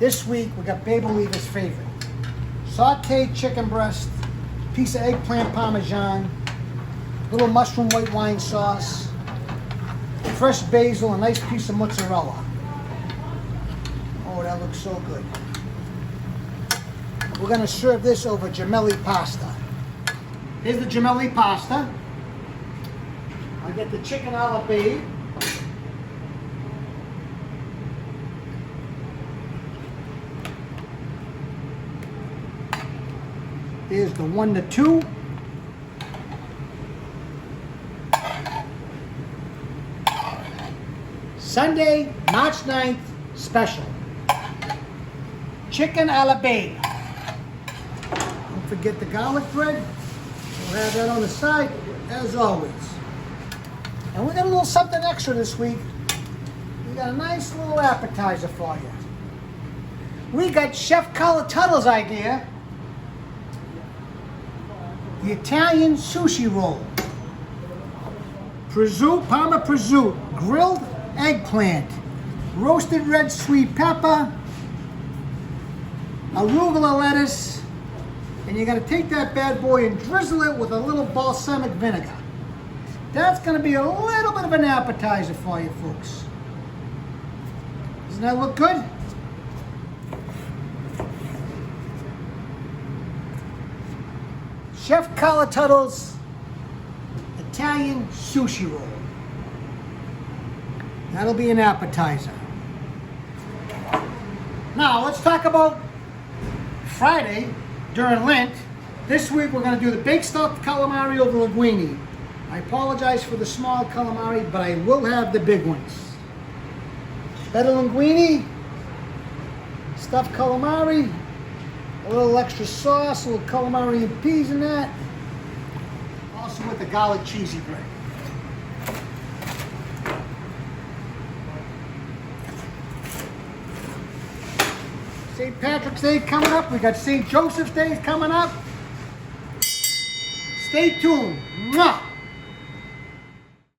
This week we got Baby Lever's favorite. Sauteed chicken breast, piece of eggplant parmesan, little mushroom white wine sauce, fresh basil, a nice piece of mozzarella. Oh, that looks so good. We're gonna serve this over gemelli pasta. Here's the gemelli pasta. I get the chicken alla babe. Here's the 1 to 2. Sunday, March 9th, special. Chicken a la babe. Don't forget the garlic bread. We'll have that on the side, as always. And we got a little something extra this week. We got a nice little appetizer for you. We got Chef Calatuttle's idea. The Italian sushi roll. Prosciutto, Parma prosciutto, grilled eggplant, roasted red sweet pepper, arugula lettuce, and you're gonna take that bad boy and drizzle it with a little balsamic vinegar. That's gonna be a little bit of an appetizer for you folks. Doesn't that look good? Chef Calatuttle's Italian sushi roll. That'll be an appetizer. Now, let's talk about Friday during Lent. This week, we're going to do the baked stuffed calamari over linguine. I apologize for the small calamari, but I will have the big ones. Better linguine, stuffed calamari, a little extra sauce, a little calamari and peas in that. Also with the garlic cheesy bread. St. Patrick's Day coming up. We got St. Joseph's Day coming up. Stay tuned. Mwah!